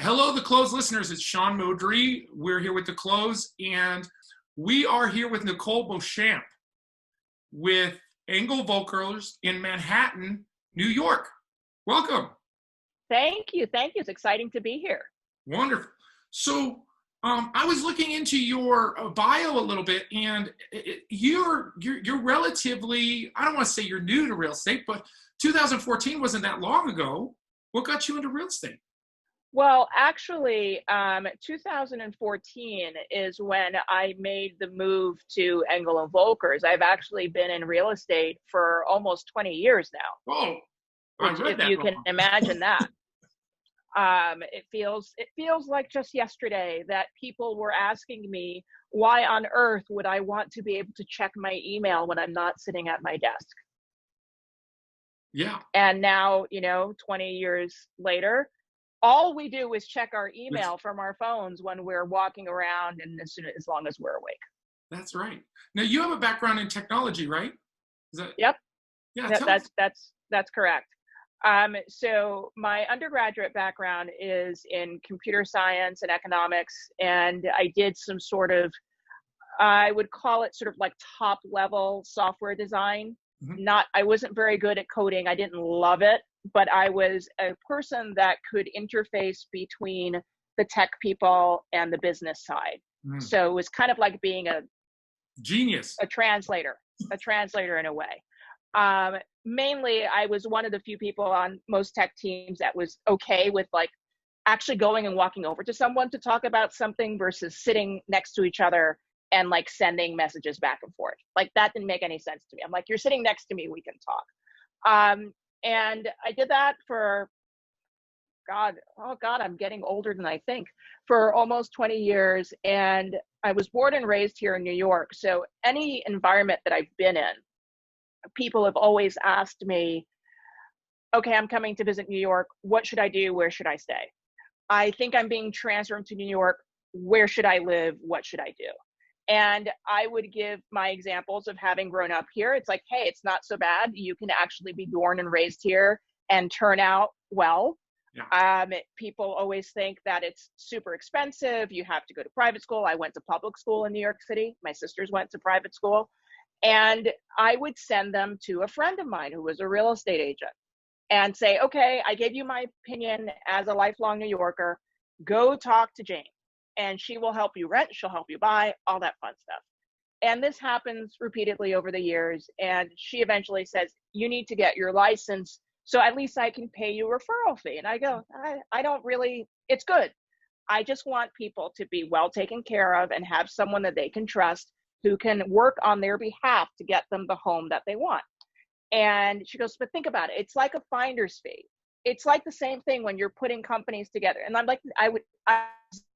Hello, the Close listeners. It's Sean Moudry. We're here with the Close, and we are here with Nicole Beauchamp with Angle Volkers in Manhattan, New York. Welcome. Thank you. Thank you. It's exciting to be here. Wonderful. So I was looking into your bio a little bit, and you're relatively, I don't want to say you're new to real estate, but 2014 wasn't that long ago. What got you into real estate? Well, actually, 2014 is when I made the move to Engel & Volkers. I've actually been in real estate for almost 20 years now. Oh, I read that if you wrong. can imagine that. It feels like just yesterday that people were asking me, why on earth would I want to be able to check my email when I'm not sitting at my desk? Yeah. And now, 20 years later, all we do is check our email from our phones when we're walking around and as long as we're awake. That's right. Now you have a background in technology, right? Yep. Yeah. That's correct. So my undergraduate background is in computer science and economics, and I did some sort of, I would call it sort of like top level software design. Mm-hmm. I wasn't very good at coding. I didn't love it, but I was a person that could interface between the tech people and the business side. Mm. So it was kind of like being a genius, a translator in a way. Mainly, I was one of the few people on most tech teams that was okay with like actually going and walking over to someone to talk about something versus sitting next to each other and like sending messages back and forth. Like that didn't make any sense to me. I'm like, you're sitting next to me, we can talk. And I did that for, I'm getting older than I think, for almost 20 years. And I was born and raised here in New York. So any environment that I've been in, people have always asked me, okay, I'm coming to visit New York. What should I do? Where should I stay? I think I'm being transferred to New York. Where should I live? What should I do? And I would give my examples of having grown up here. It's like, hey, it's not so bad. You can actually be born and raised here and turn out well. Yeah. People always think that it's super expensive. You have to go to private school. I went to public school in New York City. My sisters went to private school. And I would send them to a friend of mine who was a real estate agent and say, okay, I gave you my opinion as a lifelong New Yorker. Go talk to Jane. And she will help you rent, she'll help you buy, all that fun stuff. And this happens repeatedly over the years. And she eventually says, you need to get your license so at least I can pay you a referral fee. And I go, I don't really, it's good. I just want people to be well taken care of and have someone that they can trust who can work on their behalf to get them the home that they want. And she goes, but think about it. It's like a finder's fee. It's like the same thing when you're putting companies together. And I'm like, I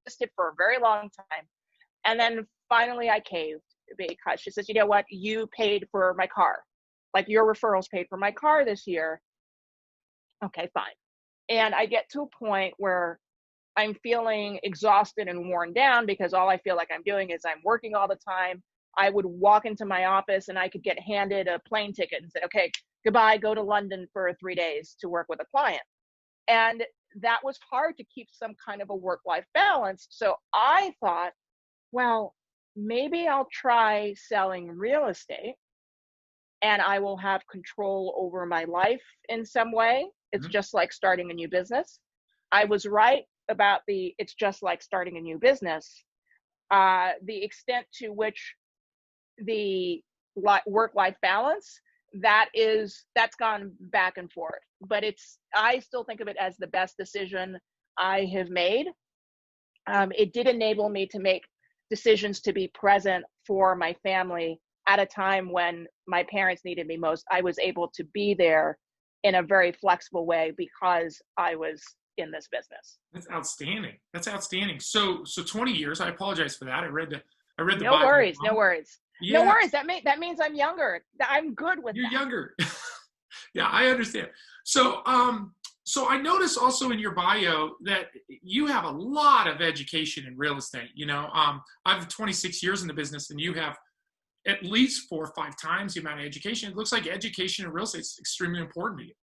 resisted for a very long time. And then finally I caved because she says, you know what? You paid for my car. Like your referrals paid for my car this year. Okay, fine. And I get to a point where I'm feeling exhausted and worn down because all I feel like I'm doing is I'm working all the time. I would walk into my office and I could get handed a plane ticket and say, okay, goodbye, go to London for 3 days to work with a client. And that was hard to keep some kind of a work-life balance. So I thought, well, maybe I'll try selling real estate and I will have control over my life in some way. It's just like starting a new business. I was right about it's just like starting a new business. The extent to which the work-life balance, that's gone back and forth, but I still think of it as the best decision I have made. It did enable me to make decisions to be present for my family at a time when my parents needed me most. I was able to be there in a very flexible way because I was in this business. That's outstanding. So 20 years. I apologize for that. I read the No Bible. worries. Yeah. No worries. That means I'm younger. I'm good with You're that. younger. Yeah, I understand. So I noticed also in your bio that you have a lot of education in real estate. I've 26 years in the business, and you have at least 4 or 5 times the amount of education. It looks like education in real estate is extremely important to you.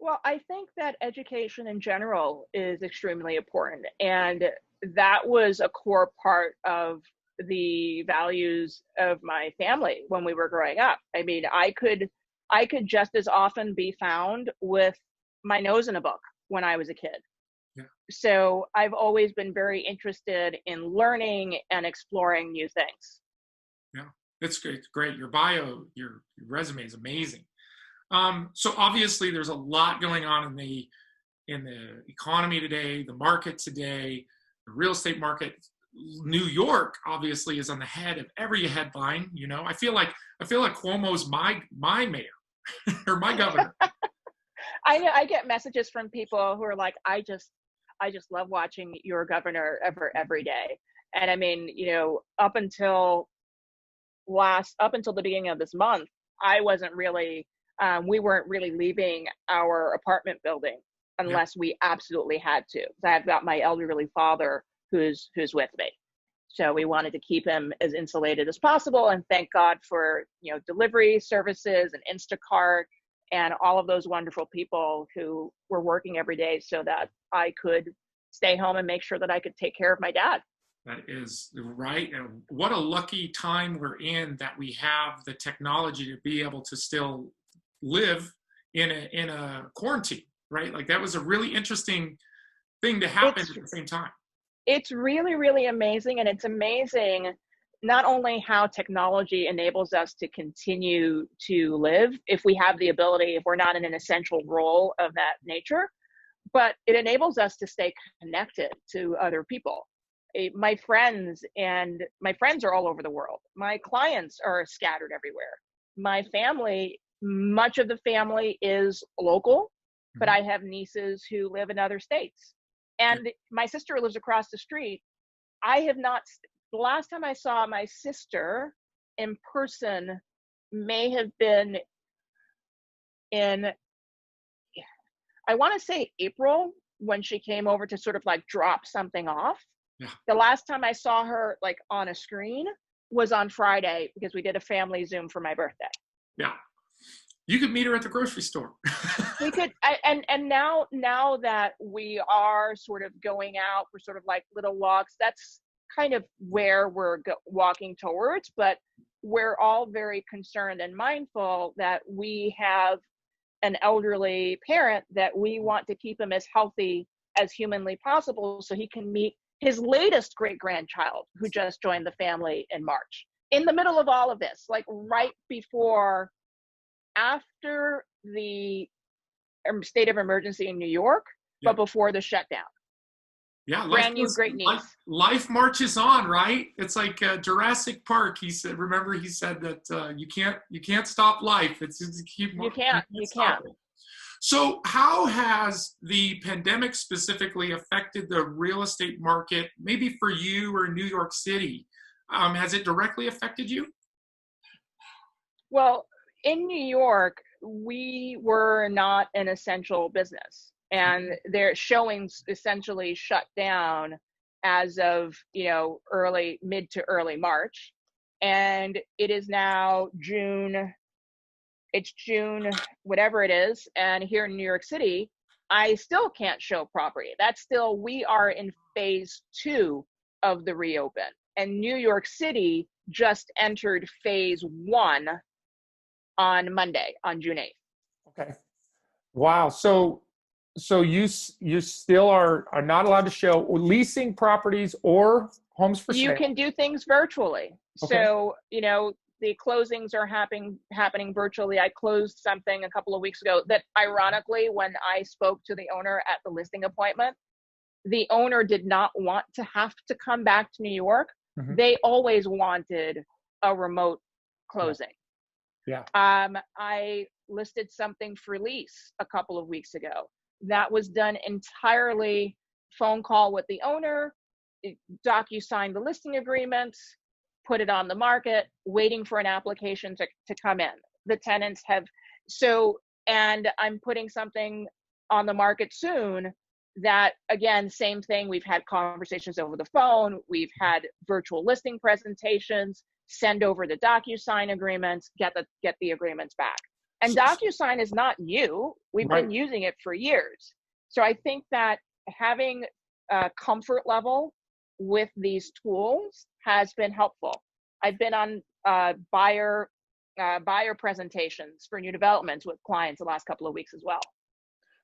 Well, I think that education in general is extremely important. And that was a core part of the values of my family when we were growing up. I mean, I could just as often be found with my nose in a book when I was a kid. Yeah. So I've always been very interested in learning and exploring new things. Yeah. It's great. It's great. Your bio, your resume is amazing. So obviously there's a lot going on in the economy today, the market today, the real estate market. New York obviously is on the head of every headline. You know, I feel like Cuomo's my mayor or my governor. I get messages from people who are like, I just love watching your governor every day. And I mean, up until the beginning of this month, I wasn't really, we weren't really leaving our apartment building Yeah. unless we absolutely had to. I've got my elderly father who's with me. So we wanted to keep him as insulated as possible. And thank God for, delivery services and Instacart and all of those wonderful people who were working every day so that I could stay home and make sure that I could take care of my dad. That is right. And what a lucky time we're in that we have the technology to be able to still live in a quarantine, right? Like that was a really interesting thing to happen at the same time. It's really, really amazing. And it's amazing not only how technology enables us to continue to live if we have the ability, if we're not in an essential role of that nature, but it enables us to stay connected to other people. My friends are all over the world. My clients are scattered everywhere. My family, much of the family is local, but I have nieces who live in other states. And my sister lives across the street. The last time I saw my sister in person may have been in, I want to say April, when she came over to sort of like drop something off. Yeah. The last time I saw her like on a screen was on Friday because we did a family Zoom for my birthday. Yeah. You could meet her at the grocery store. We could, and now that we are sort of going out for sort of like little walks, that's kind of where we're walking towards, but we're all very concerned and mindful that we have an elderly parent that we want to keep him as healthy as humanly possible so he can meet his latest great-grandchild who just joined the family in March. In the middle of all of this, like right after the state of emergency in New York, but before the shutdown. Yeah, brand new great niece. Life marches on, right? It's like Jurassic Park. He said that you can't stop life. It's just keep. You can't. So, how has the pandemic specifically affected the real estate market? Maybe for you or New York City, has it directly affected you? Well, in New York, we were not an essential business, and their showings essentially shut down as of mid to early March, and it is now June. It's June, whatever it is, and here in New York City, I still can't show property. We are in phase 2 of the reopen, and New York City just entered phase 1 on Monday, on June 8th. Okay. Wow. So you still are not allowed to show leasing properties or homes for sale. You can do things virtually. Okay. So, the closings are happening virtually. I closed something a couple of weeks ago that ironically, when I spoke to the owner at the listing appointment, the owner did not want to have to come back to New York. Mm-hmm. They always wanted a remote closing. Yeah. I listed something for lease a couple of weeks ago. That was done entirely phone call with the owner, DocuSign the listing agreements, put it on the market, waiting for an application to come in. The tenants and I'm putting something on the market soon that, again, same thing. We've had conversations over the phone. We've had virtual listing presentations, send over the DocuSign agreements, get the agreements back. And DocuSign is not new. We've Right. been using it for years. So I think that having a comfort level with these tools has been helpful. I've been on buyer presentations for new developments with clients the last couple of weeks as well.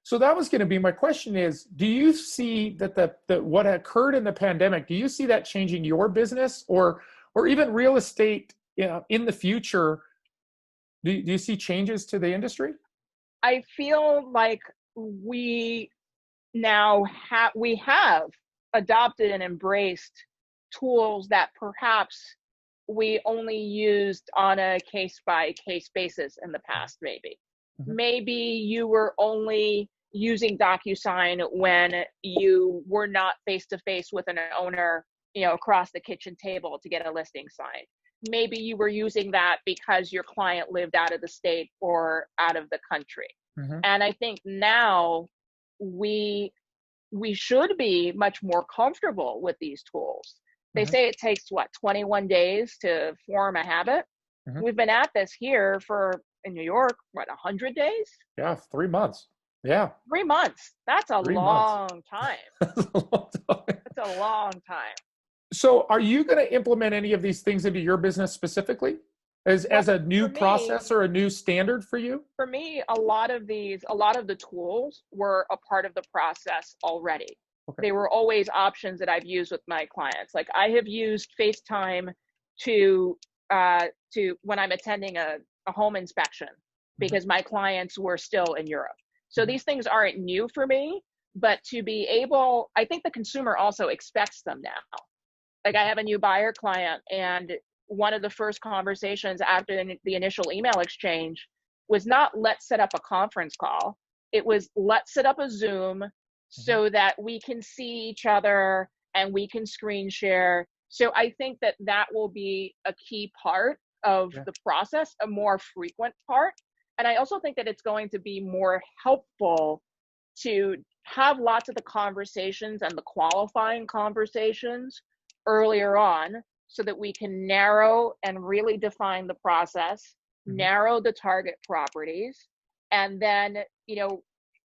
So that was going to be my question is, do you see that the what occurred in the pandemic, do you see that changing your business or even real estate, in the future? Do you see changes to the industry? I feel like we now have adopted and embraced tools that perhaps we only used on a case-by-case basis in the past, maybe. Mm-hmm. Maybe you were only using DocuSign when you were not face-to-face with an owner, across the kitchen table to get a listing signed. Maybe you were using that because your client lived out of the state or out of the country. Mm-hmm. And I think now we should be much more comfortable with these tools. They Mm-hmm. say it takes 21 days to form a habit. Mm-hmm. We've been at this here in New York, 100 days? Yeah, 3 months. Yeah. 3 months. That's a 3 long time. That's a long time. That's a long time. So are you going to implement any of these things into your business specifically as a new process or a new standard for you? For me, a lot of the tools were a part of the process already. Okay. They were always options that I've used with my clients. Like I have used FaceTime to when I'm attending a home inspection because my clients were still in Europe. So these things aren't new for me, but to be able, I think the consumer also expects them now. Like I have a new buyer client, and one of the first conversations after the initial email exchange was not let's set up a conference call. It was let's set up a Zoom so that we can see each other and we can screen share. So I think that will be a key part of the process, a more frequent part. And I also think that it's going to be more helpful to have lots of the conversations and the qualifying conversations earlier on so that we can narrow and really define the process, narrow the target properties, and then,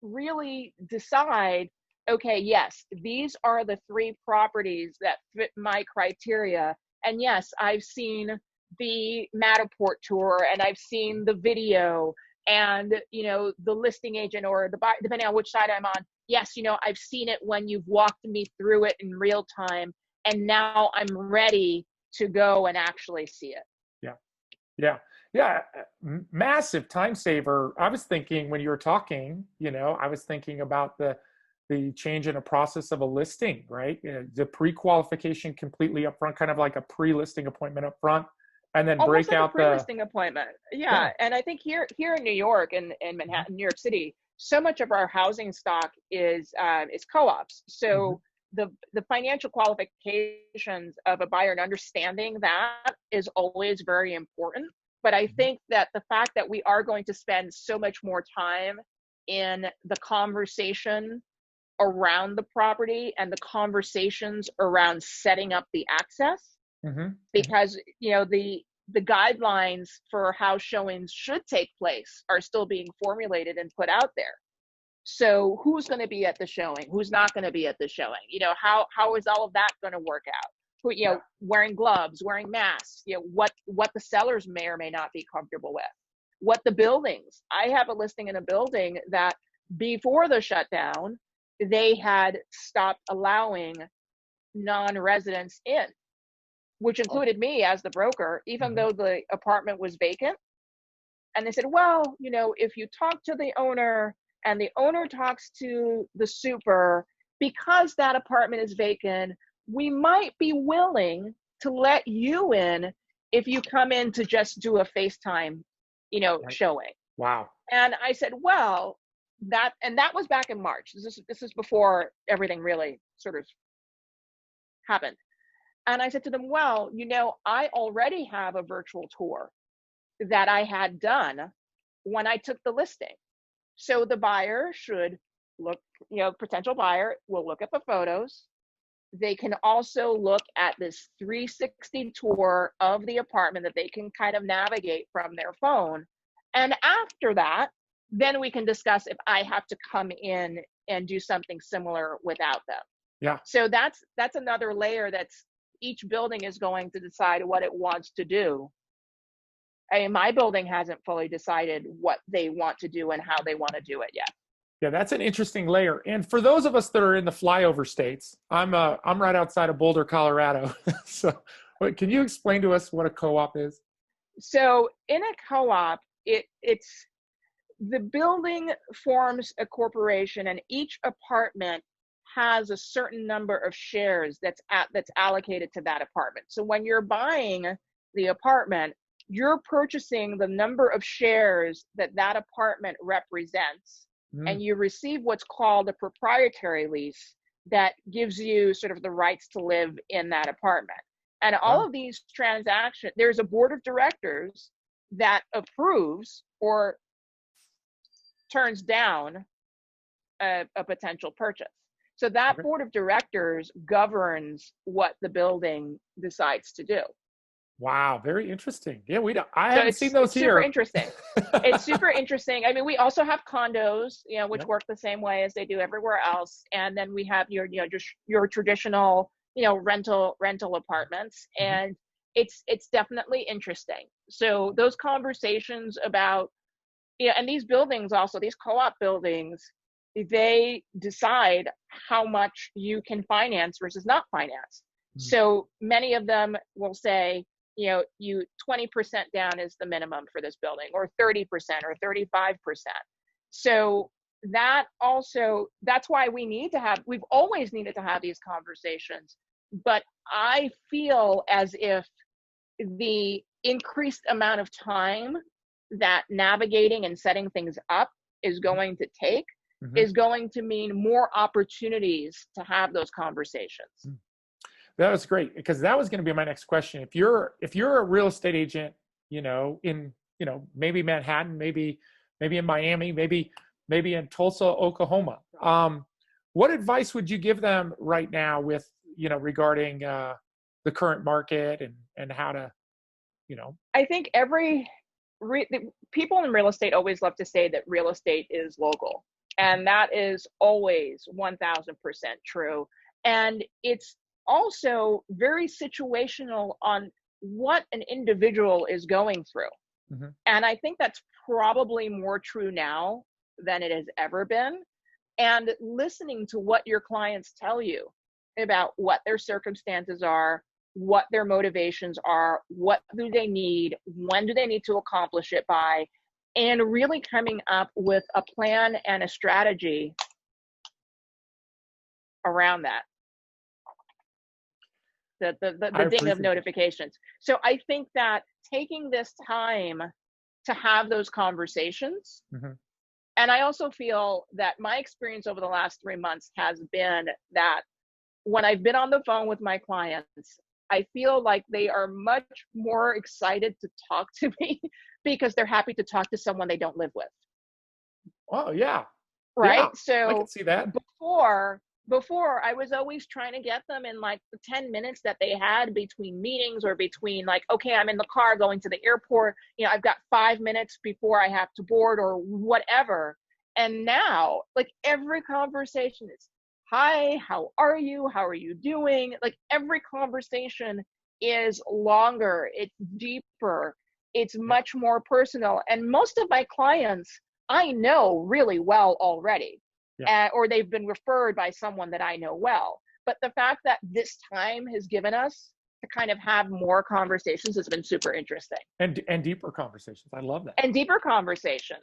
really decide, okay, yes, these are the 3 properties that fit my criteria. And yes, I've seen the Matterport tour and I've seen the video and, the listing agent or the buyer, depending on which side I'm on. Yes, I've seen it when you've walked me through it in real time. And now I'm ready to go and actually see it. Yeah. Massive time saver. I was thinking when you were talking, I was thinking about the change in a process of a listing, right? The pre-qualification completely upfront, kind of like a pre-listing appointment up front, and then Almost break like out a pre-listing appointment. Yeah. And I think here in New York and in Manhattan, New York City, so much of our housing stock is co-ops. So the financial qualifications of a buyer and understanding that is always very important. But I think that the fact that we are going to spend so much more time in the conversation around the property and the conversations around setting up the access, because the guidelines for how showings should take place are still being formulated and put out there. So who's going to be at the showing? Who's not going to be at the showing? How is all of that going to work out? Who, wearing gloves, wearing masks, what the sellers may or may not be comfortable with. What the buildings. I have a listing in a building that before the shutdown, they had stopped allowing non-residents in, which included me as the broker, even though the apartment was vacant. And they said, well, if you talk to the owner and the owner talks to the super, because that apartment is vacant, we might be willing to let you in if you come in to just do a FaceTime, showing. Wow. And I said, well, that was back in March. This is before everything really sort of happened. And I said to them, well, I already have a virtual tour that I had done when I took the listing. So the buyer should look, potential buyer will look at the photos. They can also look at this 360 tour of the apartment that they can kind of navigate from their phone. And after that, then we can discuss if I have to come in and do something similar without them. Yeah. So that's another layer. That's each building is going to decide what it wants to do. I mean, my building hasn't fully decided what they want to do and how they want to do it yet. Yeah, that's an interesting layer. And for those of us that are in the flyover states, I'm right outside of Boulder, Colorado. So can you explain to us what a co-op is? So in a co-op, it's the building forms a corporation, and each apartment has a certain number of shares that's allocated to that apartment. So when you're buying the apartment, you're purchasing the number of shares that that apartment represents, and you receive what's called a proprietary lease that gives you sort of the rights to live in that apartment. And all of these transactions, there's a board of directors that approves or turns down a potential purchase. So that board of directors governs what the building decides to do. Wow, very interesting. Yeah, I haven't seen those here. Super interesting. It's super interesting. I mean, we also have condos, which work the same way as they do everywhere else. And then we have just your traditional, rental apartments. And it's definitely interesting. So those conversations about, and these buildings also, these co-op buildings, they decide how much you can finance versus not finance. So many of them will say, you 20% down is the minimum for this building, or 30% or 35%. So that's why we've always needed to have these conversations. But I feel as if the increased amount of time that navigating and setting things up is going to take is going to mean more opportunities to have those conversations. That was great, because that was going to be my next question. If you're a real estate agent, in maybe Manhattan, maybe in Miami, maybe in Tulsa, Oklahoma, what advice would you give them right now with regarding the current market and how to, I think people in real estate always love to say that real estate is local, and that is always 1000% true. And it's also very situational on what an individual is going through. And I think that's probably more true now than it has ever been. And listening to what your clients tell you about what their circumstances are, what their motivations are, what do they need, when do they need to accomplish it by, and really coming up with a plan and a strategy around that. The ding of notifications. So I think that taking this time to have those conversations, and I also feel that my experience over the last 3 months has been that when I've been on the phone with my clients, I feel like they are much more excited to talk to me because they're happy to talk to someone they don't live with. Oh, yeah. Right? Yeah, so I can see that. Before I was always trying to get them in like the 10 minutes that they had between meetings, or between like, okay, I'm in the car going to the airport, I've got 5 minutes before I have to board or whatever. And now like every conversation is, hi, how are you? How are you doing? Like every conversation is longer, it's deeper, it's much more personal. And most of my clients I know really well already. Or they've been referred by someone that I know well. But the fact that this time has given us to kind of have more conversations has been super interesting. And deeper conversations. I love that. And deeper conversations.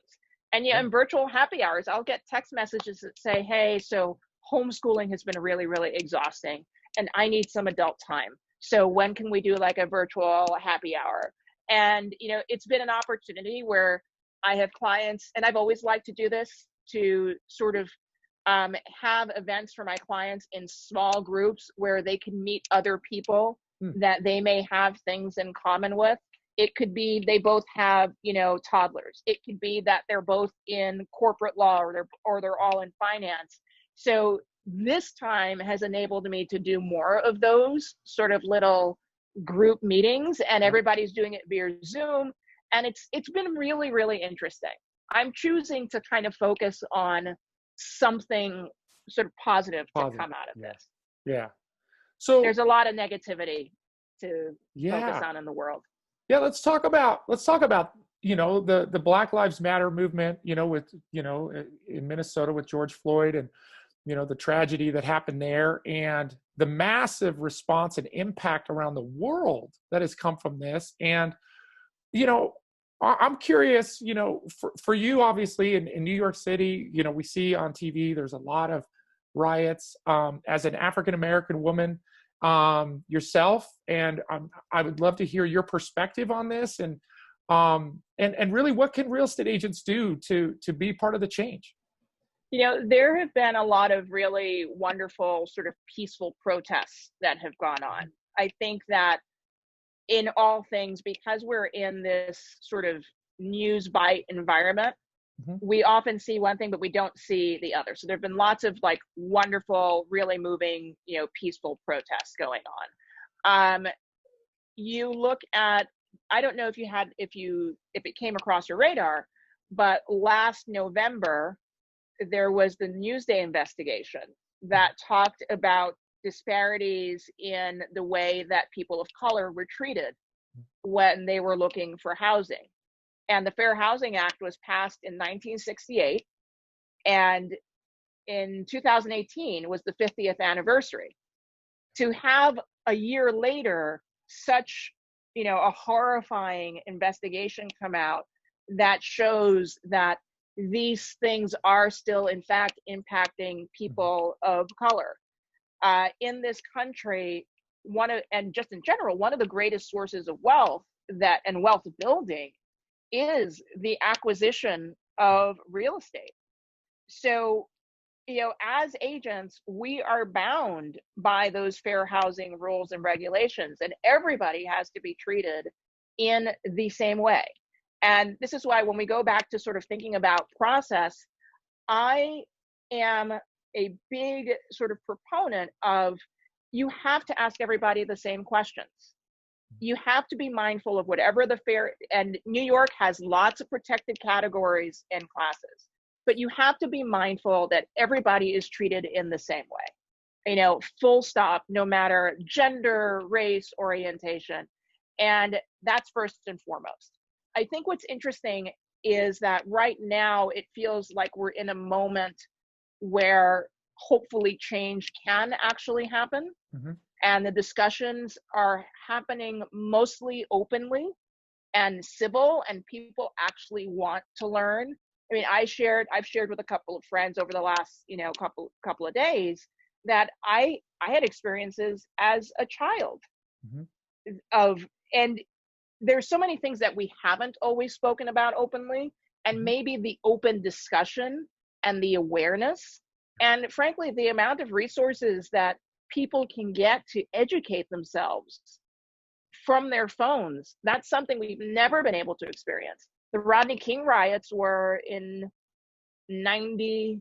And in virtual happy hours, I'll get text messages that say, hey, so homeschooling has been really, really exhausting, and I need some adult time. So when can we do like a virtual happy hour? And, it's been an opportunity where I have clients, and I've always liked to do this, to sort of have events for my clients in small groups where they can meet other people that they may have things in common with. It could be they both have, toddlers. It could be that they're both in corporate law, or they're all in finance. So this time has enabled me to do more of those sort of little group meetings, and everybody's doing it via Zoom. And it's been really, really interesting. I'm choosing to kind of focus on something sort of positive to Positive. come out of Yeah. this. Yeah. So There's a lot of negativity to focus yeah. on in the world. Yeah, let's talk about the Black Lives Matter movement, with in Minnesota with George Floyd, and the tragedy that happened there, and the massive response and impact around the world that has come from this. And I'm curious, for you, obviously in New York City, we see on TV there's a lot of riots. As an African American woman yourself, and I would love to hear your perspective on this, and really, what can real estate agents do to be part of the change? There have been a lot of really wonderful sort of peaceful protests that have gone on. I think that in all things, because we're in this sort of news bite environment, we often see one thing, but we don't see the other. So there've been lots of like wonderful, really moving, peaceful protests going on. You look at, I don't know if it came across your radar, but last November, there was the Newsday investigation that talked about disparities in the way that people of color were treated when they were looking for housing. And the Fair Housing Act was passed in 1968, and in 2018 was the 50th anniversary. To have a year later such a horrifying investigation come out that shows that these things are still in fact impacting people of color in this country, and just in general, one of the greatest sources of wealth and wealth building is the acquisition of real estate. So, as agents, we are bound by those fair housing rules and regulations, and everybody has to be treated in the same way. And this is why when we go back to sort of thinking about process, I am a big sort of proponent of, you have to ask everybody the same questions. You have to be mindful of whatever and New York has lots of protected categories and classes, but you have to be mindful that everybody is treated in the same way, full stop, no matter gender, race, orientation. And that's first and foremost. I think what's interesting is that right now it feels like we're in a moment where hopefully change can actually happen. And the discussions are happening mostly openly and civil, and people actually want to learn. I mean, I've shared with a couple of friends over the last, couple of days that I had experiences as a child and there's so many things that we haven't always spoken about openly, and maybe the open discussion and the awareness, and frankly, the amount of resources that people can get to educate themselves from their phones, that's something we've never been able to experience. The Rodney King riots were in the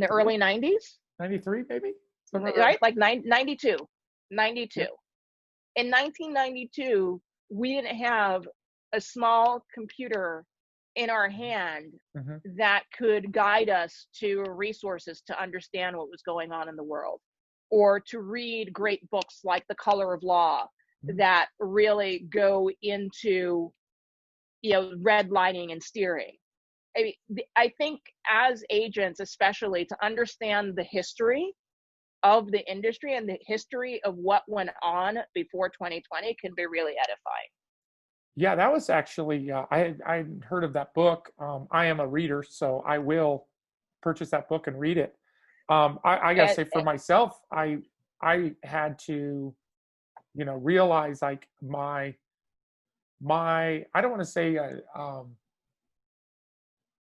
early 90s. 93, maybe? Right? Like 92. In 1992, we didn't have a small computer in our hand that could guide us to resources to understand what was going on in the world, or to read great books like The Color of Law that really go into, redlining and steering. I think as agents, especially, to understand the history of the industry and the history of what went on before 2020 can be really edifying. Yeah, that was actually, I heard of that book. I am a reader, so I will purchase that book and read it. I gotta say, for myself, I had to, realize like my I don't want to say,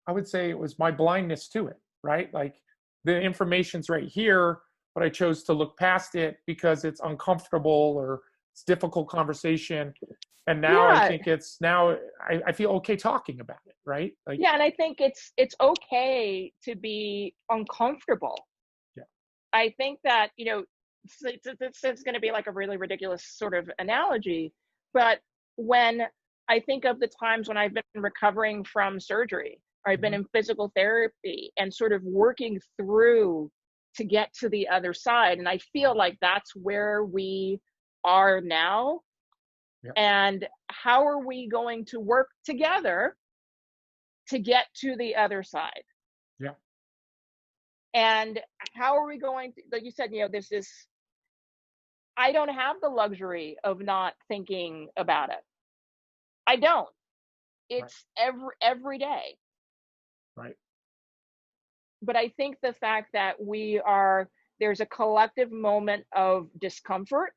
I would say it was my blindness to it, right? Like the information's right here, but I chose to look past it because it's uncomfortable or it's difficult conversation. And now I think I feel okay talking about it, right? Like, yeah, and I think it's okay to be uncomfortable. Yeah. I think that, it's going to be like a really ridiculous sort of analogy, but when I think of the times when I've been recovering from surgery, or I've been in physical therapy and sort of working through to get to the other side. And I feel like that's where we are now. Yeah. And how are we going to work together to get to the other side? Yeah. And how are we going to, like you said, this is, I don't have the luxury of not thinking about it. I don't. It's every day. Right. But I think the fact that there's a collective moment of discomfort,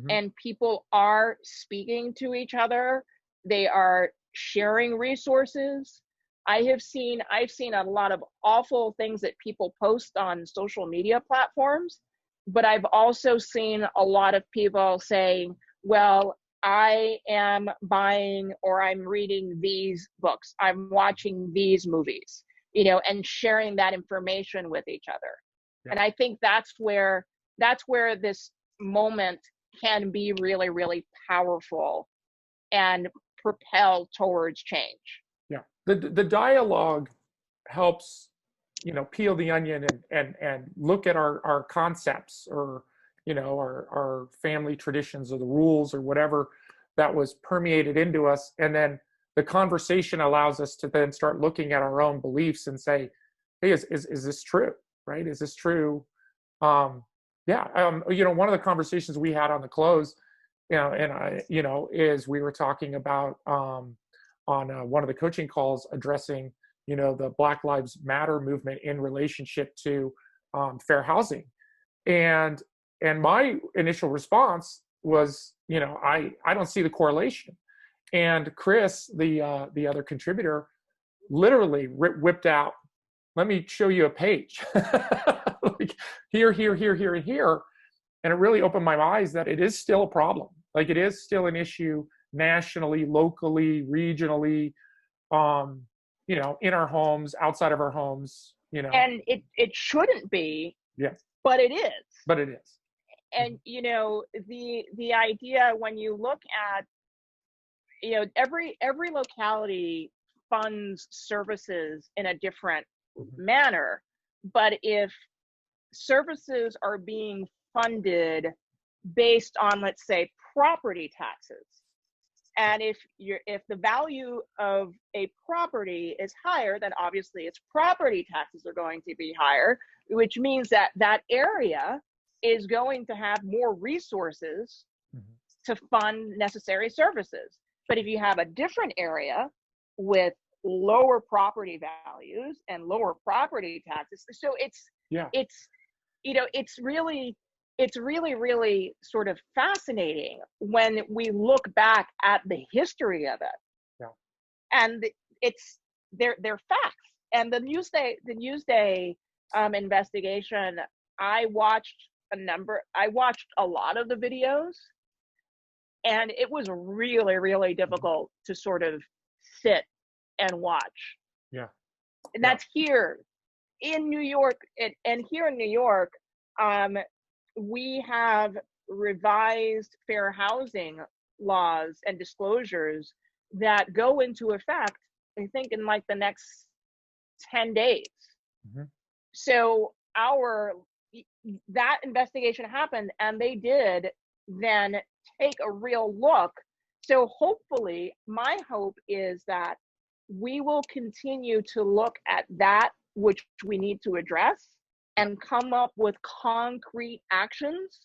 and people are speaking to each other. They are sharing resources. I've seen a lot of awful things that people post on social media platforms, but I've also seen a lot of people saying, well, I am buying or I'm reading these books, I'm watching these movies, and sharing that information with each other. Yeah. And I think that's where this moment can be really, really powerful and propel towards change. Yeah. The dialogue helps, peel the onion and look at our concepts, or, our family traditions, or the rules, or whatever that was permeated into us. And then the conversation allows us to then start looking at our own beliefs and say, hey, is this true? Right? Is this true? One of the conversations we had on the close, is we were talking about on one of the coaching calls addressing, the Black Lives Matter movement in relationship to fair housing, and my initial response was, I don't see the correlation. And Chris, the other contributor, literally whipped out, let me show you a page. Like here, and here. And it really opened my eyes that it is still a problem. Like, it is still an issue nationally, locally, regionally, in our homes, outside of our homes, And it shouldn't be, yes, but it is. But it is. And, the idea when you look at, every locality funds services in a different manner. But if services are being funded based on, let's say, property taxes, and if the value of a property is higher, then obviously its property taxes are going to be higher, which means that area is going to have more resources to fund necessary services. But if you have a different area with lower property values and lower property taxes, so it's really, really sort of fascinating when we look back at the history of it. Yeah. And they're facts. And the Newsday investigation, I watched a lot of the videos, and it was really, really difficult to sort of sit and watch. Yeah. And that's here in New York. And here in New York, we have revised fair housing laws and disclosures that go into effect, I think, in like the next 10 days. So that investigation happened, and they did then take a real look. So hopefully, my hope is that we will continue to look at that which we need to address and come up with concrete actions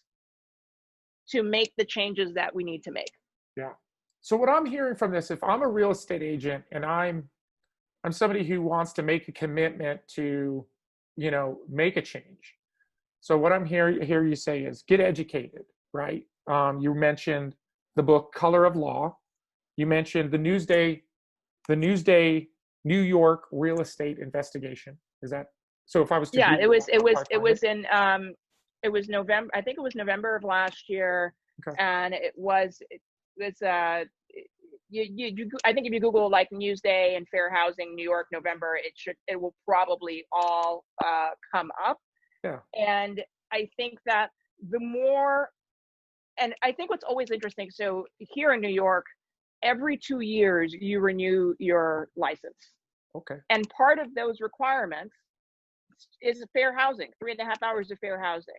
to make the changes that we need to make. Yeah. So what I'm hearing from this, if I'm a real estate agent and I'm somebody who wants to make a commitment to, make a change. So what I'm hear you say is get educated, right? You mentioned the book Color of Law. You mentioned the Newsday New York real estate investigation. Is that so? If I was to it was November. I think it was November of last year. Okay. And I think if you Google like Newsday and fair housing New York November, it will probably all come up. Yeah. And I think that and I think what's always interesting, so here in New York, every 2 years you renew your license. Okay. And part of those requirements is fair housing, 3.5 hours of fair housing.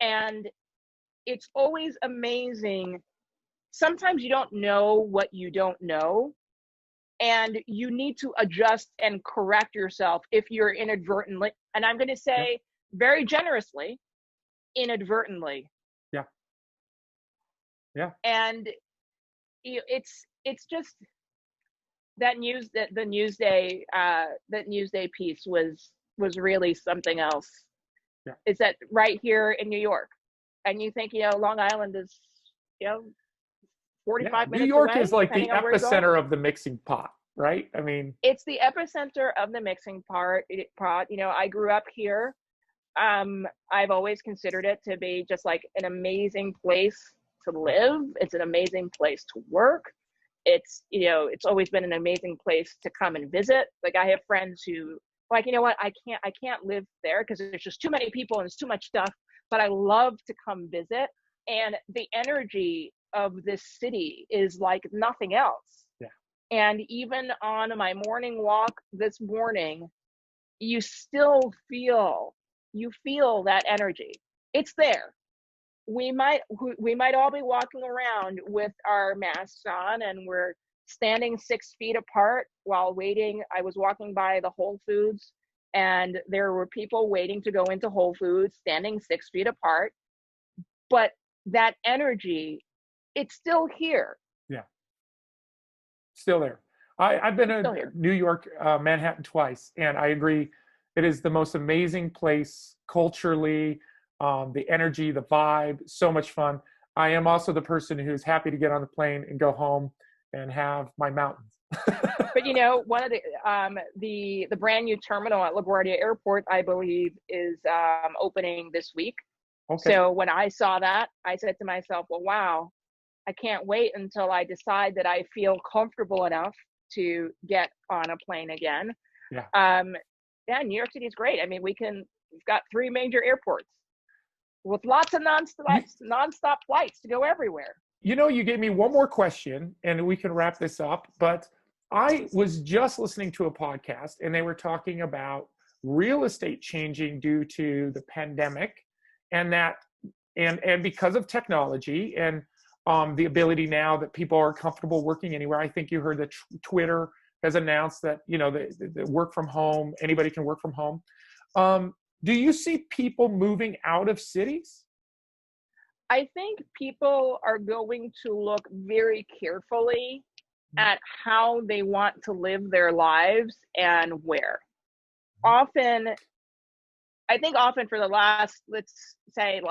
And it's always amazing. Sometimes you don't know what you don't know, and you need to adjust and correct yourself if you're inadvertently, and I'm going to say very generously, inadvertently. Yeah. Yeah. And it's just that the Newsday piece was really something else. Yeah. Is that right here in New York? And you think, Long Island is, 45 minutes New York away, is like the depending on where you're going. epicenter of the mixing pot, right? I mean, It's the epicenter of the mixing pot. I grew up here. I've always considered it to be just like an amazing place to live. It's an amazing place to work. It's always been an amazing place to come and visit. Like, I have friends who like, I can't live there because there's just too many people and there's too much stuff, but I love to come visit. And the energy of this city is like nothing else. Yeah. And even on my morning walk this morning, you still feel that energy. It's there. We might all be walking around with our masks on and we're standing 6 feet apart while waiting. I was walking by the Whole Foods and there were people waiting to go into Whole Foods standing 6 feet apart. But that energy, it's still here. Yeah. Still there. I've been in New York, Manhattan twice, and I agree. It is the most amazing place culturally, the energy, the vibe, so much fun. I am also the person who's happy to get on the plane and go home and have my mountains. But one of the brand new terminal at LaGuardia Airport, I believe, is opening this week. Okay. So when I saw that, I said to myself, well, wow, I can't wait until I decide that I feel comfortable enough to get on a plane again. Yeah. New York City is great. I mean, we've got 3 major airports with lots of nonstop flights to go everywhere. You gave me one more question and we can wrap this up, but I was just listening to a podcast and they were talking about real estate changing due to the pandemic and because of technology and the ability now that people are comfortable working anywhere. I think you heard that Twitter has announced that, the work from home, anybody can work from home. Do you see people moving out of cities? I think people are going to look very carefully at how they want to live their lives and where. Often for the last, let's say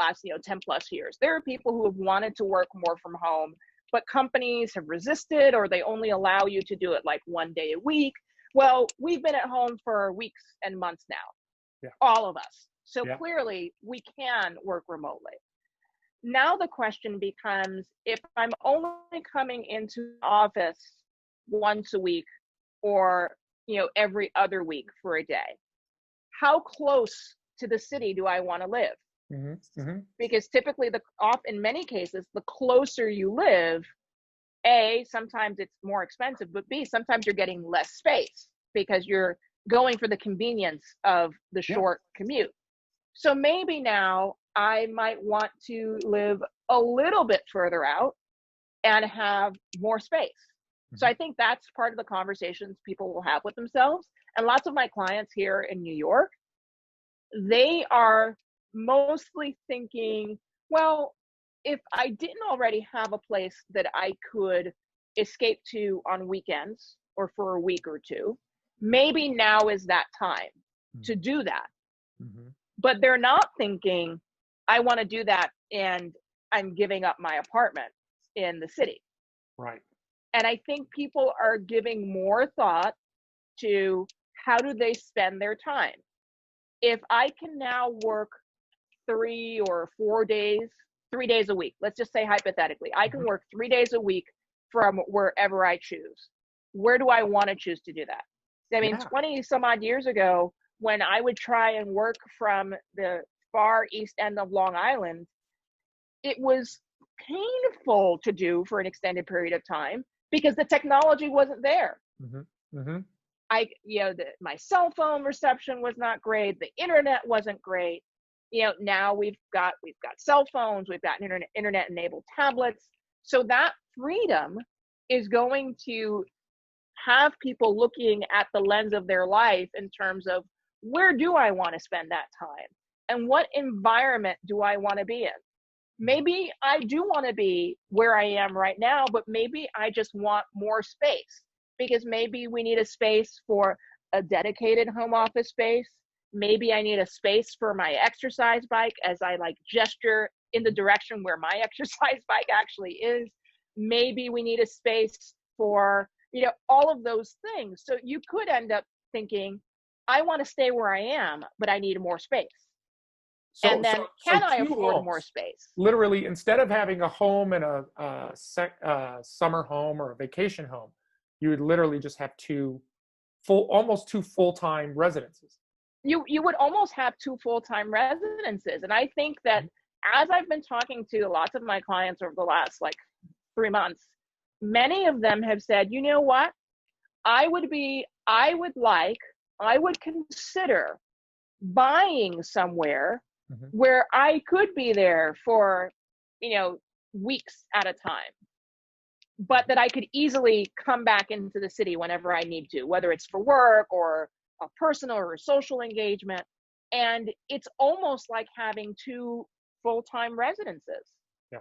10 plus years, there are people who have wanted to work more from home, but companies have resisted, or they only allow you to do it like 1 day a week. Well, we've been at home for weeks and months now, all of us. So clearly we can work remotely. Now the question becomes, if I'm only coming into the office once a week or, every other week for a day, how close to the city do I want to live? Mm-hmm. Mm-hmm. Because typically in many cases, the closer you live, A, sometimes it's more expensive, but B, sometimes you're getting less space because you're going for the convenience of the short commute. So maybe now I might want to live a little bit further out and have more space. Mm-hmm. So I think that's part of the conversations people will have with themselves. And lots of my clients here in New York, they are mostly thinking, well, if I didn't already have a place that I could escape to on weekends or for a week or two, maybe now is that time to do that. Mm-hmm. But they're not thinking, I want to do that and I'm giving up my apartment in the city. Right. And I think people are giving more thought to how do they spend their time. If I can now work 3 or 4 days, 3 days a week, let's just say hypothetically, I can work 3 days a week from wherever I choose. Where do I want to choose to do that? I mean, 20 some odd years ago, when I would try and work from the far east end of Long Island, it was painful to do for an extended period of time because the technology wasn't there. Mm-hmm. Mm-hmm. My cell phone reception was not great. The internet wasn't great. Now we've got cell phones, we've got internet enabled tablets. So that freedom is going to have people looking at the lens of their life in terms of, where do I want to spend that time? And what environment do I want to be in? Maybe I do want to be where I am right now, but maybe I just want more space, because maybe we need a space for a dedicated home office space. Maybe I need a space for my exercise bike as I gesture in the direction where my exercise bike actually is. Maybe we need a space for, all of those things. So you could end up thinking, I want to stay where I am, but I need more space. And then can I afford more space? Literally, instead of having a home and a summer home or a vacation home, you would literally just have almost two full-time residences. You would almost have two full-time residences. And I think that as I've been talking to lots of my clients over the last 3 months, many of them have said, you know what? I would consider buying somewhere where I could be there for, weeks at a time, but that I could easily come back into the city whenever I need to, whether it's for work or a personal or a social engagement. And it's almost like having two full-time residences. Yeah.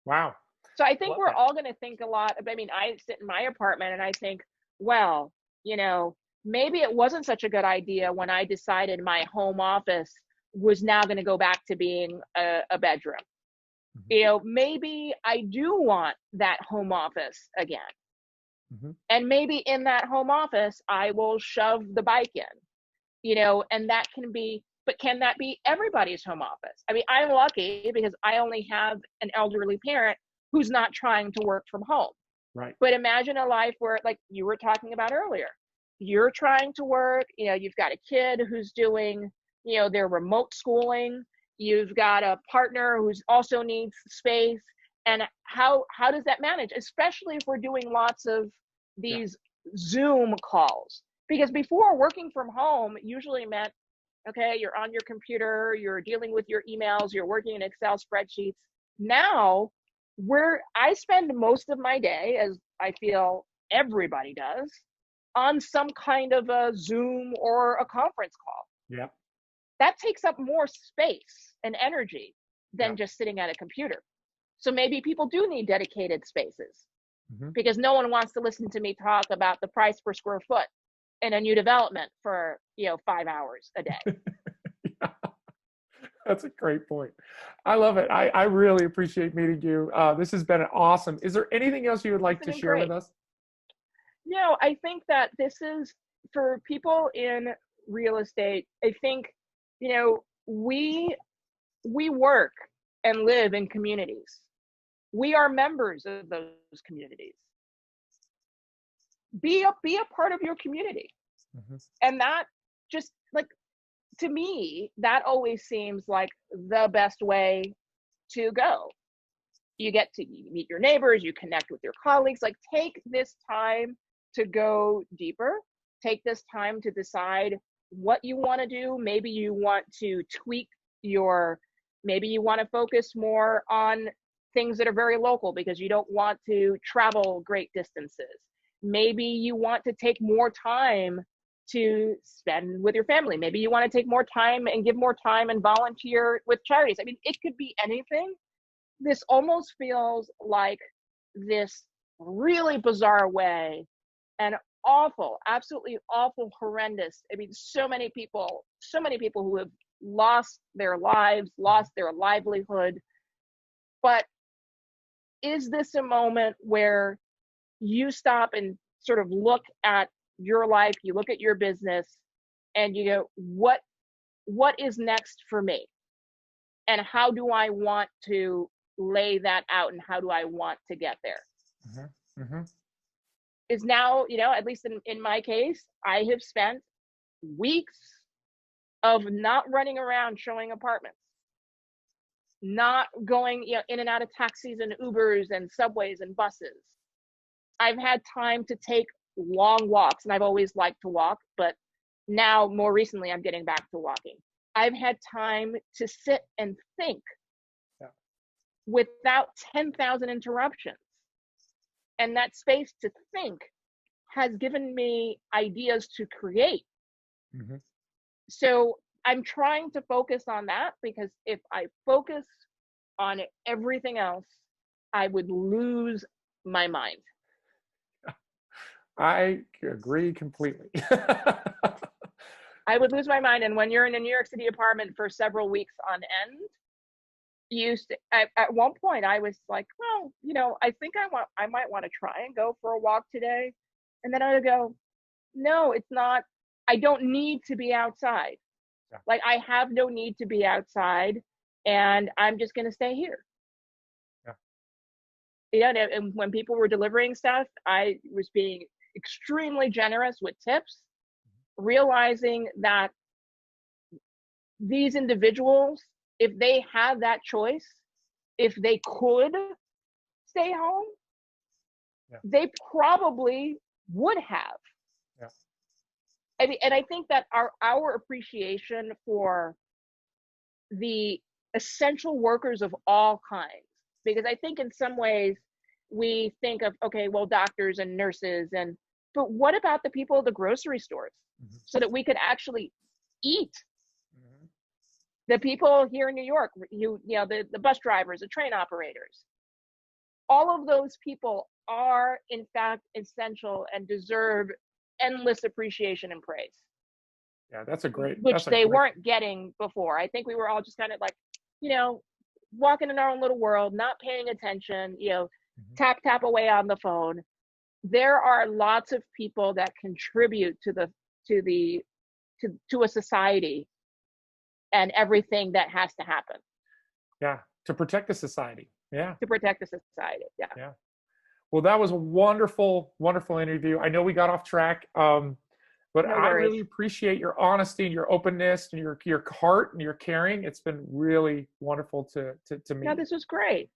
Wow. So I think we're all going to think a lot. I sit in my apartment and I think, well, maybe it wasn't such a good idea when I decided my home office was now going to go back to being a bedroom. Maybe I do want that home office again. And maybe in that home office, I will shove the bike in, and that can be, but can that be everybody's home office? I'm lucky because I only have an elderly parent who's not trying to work from home. Right. But imagine a life where, like you were talking about earlier, you're trying to work, you've got a kid who's doing, their remote schooling, you've got a partner who's also needs space. And how does that manage? Especially if we're doing lots of these Zoom calls, because before, working from home usually meant, okay, you're on your computer, you're dealing with your emails, you're working in Excel spreadsheets. Now, I spend most of my day, as I feel everybody does, on some kind of a Zoom or a conference call. Yeah. That takes up more space and energy than just sitting at a computer. So maybe people do need dedicated spaces, because no one wants to listen to me talk about the price per square foot in a new development for 5 hours a day. That's a great point. I love it. I really appreciate meeting you. This has been awesome. Is there anything else you would like to share with us? No, I think that this is for people in real estate. I think, we work and live in communities. We are members of those communities. Be a part of your community. And that just to me, that always seems like the best way to go. You get to meet your neighbors, you connect with your colleagues, take this time to go deeper. Take this time to decide what you want to do. Maybe you want to tweak maybe you want to focus more on things that are very local because you don't want to travel great distances. Maybe you want to take more time to spend with your family. Maybe you want to take more time and give more time and volunteer with charities. It could be anything. This almost feels like this really bizarre way, and awful, absolutely awful, horrendous. So many people who have lost their lives, lost their livelihood. But is this a moment where you stop and sort of look at your life, you look at your business, and you go, what is next for me? And how do I want to lay that out, and how do I want to get there? Is now, at least in my case, I have spent weeks of not running around showing apartments, not going in and out of taxis and Ubers and subways and buses, I've had time to take long walks, and I've always liked to walk, but now more recently I'm getting back to walking. I've had time to sit and think without 10,000 interruptions. And that space to think has given me ideas to create. Mm-hmm. So I'm trying to focus on that, because if I focus on everything else, I would lose my mind. I agree completely. I would lose my mind. And when you're in a New York City apartment for several weeks on end, at one point I was like, well, I think I might want to try and go for a walk today. And then I would go, no, it's not. I don't need to be outside. Yeah. Like, I have no need to be outside, and I'm just going to stay here. Yeah. And when people were delivering stuff, I was being extremely generous with tips, realizing that these individuals, if they had that choice, if they could stay home, they probably would have. Yeah. And I think that our appreciation for the essential workers of all kinds, because I think in some ways we think of, okay, well, doctors and nurses, but what about the people at the grocery stores, so that we could actually eat? The people here in New York, the bus drivers, the train operators, all of those people are in fact essential and deserve endless appreciation and praise. Yeah, that's a great. Which they weren't getting before. I think we were all just kind of like, walking in our own little world, not paying attention, tap away on the phone. There are lots of people that contribute to a society and everything that has to happen. Yeah, to protect the society. Yeah. To protect the society. Yeah. Yeah. Well, that was a wonderful, wonderful interview. I know we got off track, but I really appreciate your honesty and your openness and your heart and your caring. It's been really wonderful to meet. No, this was great.